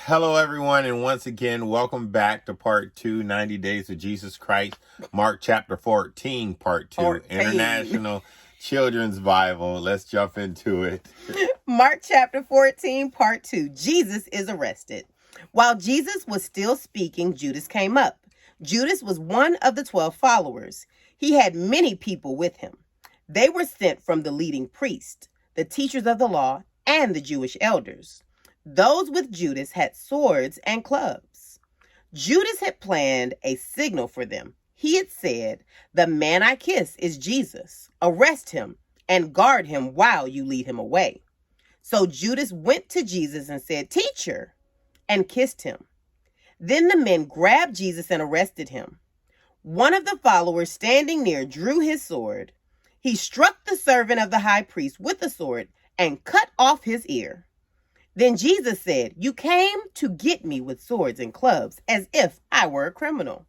Hello, everyone, and once again, welcome back to part 2, 90 Days of Jesus Christ, Mark chapter 14, part 2, 14. International Children's Bible. Let's jump into it. Mark chapter 14, part 2. Jesus is arrested. While Jesus was still speaking, Judas came up. Judas was one of the 12 followers. He had many people with him. They were sent from the leading priests, the teachers of the law, and the Jewish elders. Those with Judas had swords and clubs. Judas had planned a signal for them. He had said, "The man I kiss is Jesus. Arrest him and guard him while you lead him away." So Judas went to Jesus and said, "Teacher," and kissed him. Then the men grabbed Jesus and arrested him. One of the followers standing near drew his sword. He struck the servant of the high priest with the sword and cut off his ear. Then Jesus said, "You came to get me with swords and clubs, as if I were a criminal.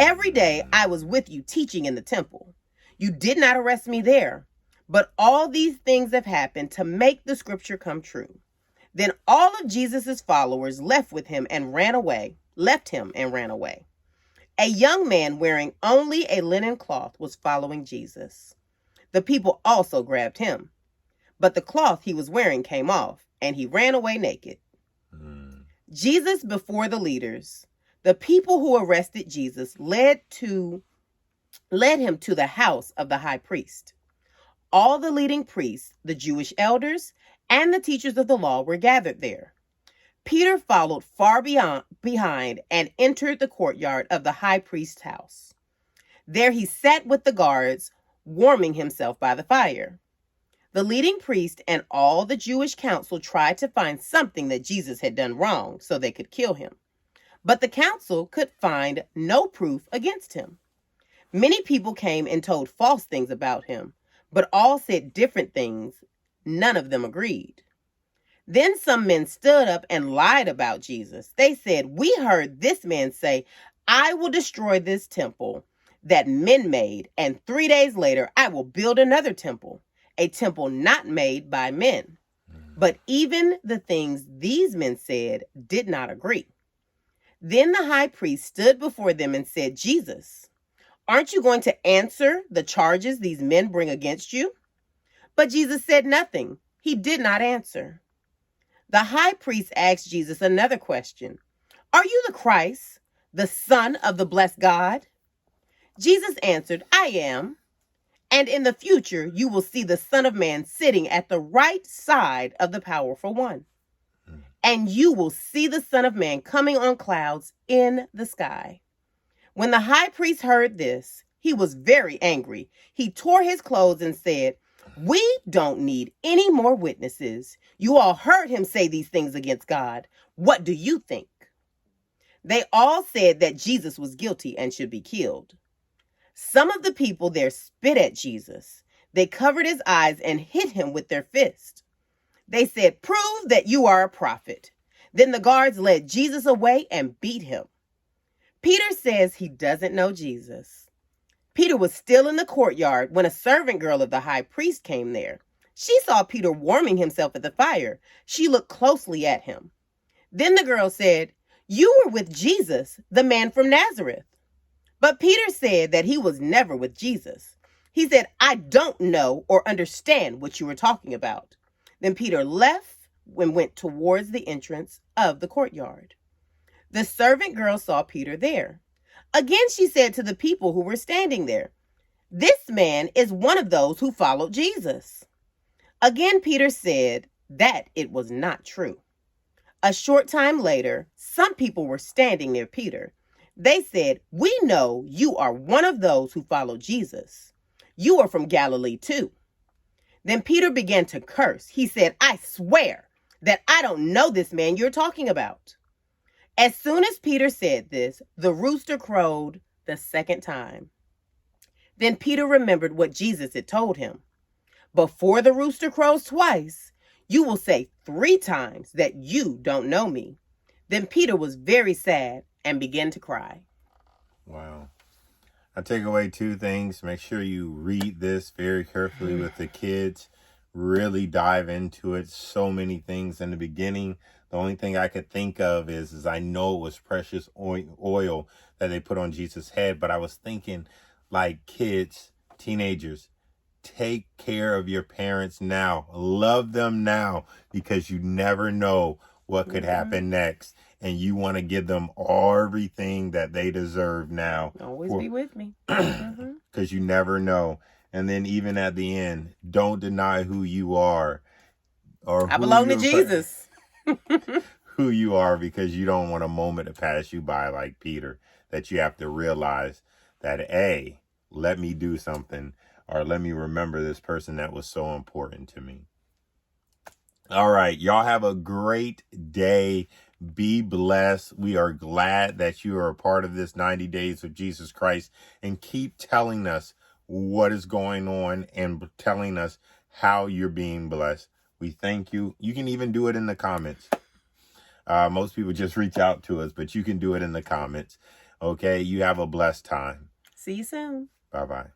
Every day I was with you teaching in the temple. You did not arrest me there. But all these things have happened to make the scripture come true." Then all of Jesus' followers left him and ran away. A young man wearing only a linen cloth was following Jesus. The people also grabbed him. But the cloth he was wearing came off, and he ran away naked. Jesus before the leaders. The people who arrested Jesus led him to the house of the high priest. All the leading priests, the Jewish elders, and the teachers of the law were gathered there. Peter followed far behind and entered the courtyard of the high priest's house. There he sat with the guards, warming himself by the fire. The leading priest and all the Jewish council tried to find something that Jesus had done wrong so they could kill him. But the council could find no proof against him. Many people came and told false things about him, but all said different things. None of them agreed. Then some men stood up and lied about Jesus. They said, "We heard this man say, 'I will destroy this temple that men made, and 3 days later I will build another temple, a temple not made by men.'" But even the things these men said did not agree. Then the high priest stood before them and said, "Jesus, aren't you going to answer the charges these men bring against you?" But Jesus said nothing. He did not answer. The high priest asked Jesus another question. "Are you the Christ, the Son of the blessed God?" Jesus answered, "I am. And in the future, you will see the Son of Man sitting at the right side of the Powerful One. And you will see the Son of Man coming on clouds in the sky." When the high priest heard this, he was very angry. He tore his clothes and said, "We don't need any more witnesses. You all heard him say these things against God. What do you think?" They all said that Jesus was guilty and should be killed. Some of the people there spit at Jesus. They covered his eyes and hit him with their fists. They said, "Prove that you are a prophet." Then the guards led Jesus away and beat him. Peter says he doesn't know Jesus. Peter was still in the courtyard when a servant girl of the high priest came there. She saw Peter warming himself at the fire. She looked closely at him. Then the girl said, "You were with Jesus, the man from Nazareth." But Peter said that he was never with Jesus. He said, "I don't know or understand what you were talking about." Then Peter left and went towards the entrance of the courtyard. The servant girl saw Peter there. Again, she said to the people who were standing there, "This man is one of those who followed Jesus." Again, Peter said that it was not true. A short time later, some people were standing near Peter. They said, "We know you are one of those who followed Jesus. You are from Galilee too." Then Peter began to curse. He said, "I swear that I don't know this man you're talking about." As soon as Peter said this, the rooster crowed the second time. Then Peter remembered what Jesus had told him. "Before the rooster crows twice, you will say 3 times that you don't know me." Then Peter was very sad and began to cry. Wow. I take away 2 things. Make sure you read this very carefully with the kids. really dive into it. So many things in the beginning. The only thing I could think of is I know it was precious oil that they put on Jesus' head, but I was thinking like kids, teenagers, take care of your parents now. Love them now, because you never know what could happen next. And you want to give them everything that they deserve now. Always be with me. Because you never know. And then even at the end, don't deny who you are. Or I belong to Jesus. Who you are, because you don't want a moment to pass you by like Peter, that you have to realize that, A, let me do something, or let me remember this person that was so important to me. All right. Y'all have a great day. Be blessed. We are glad that you are a part of this 90 Days of Jesus Christ, and keep telling us what is going on and telling us how you're being blessed. We thank you. You can even do it in the comments. Most people just reach out to us, but you can do it in the comments. Okay. You have a blessed time. See you soon. Bye-bye.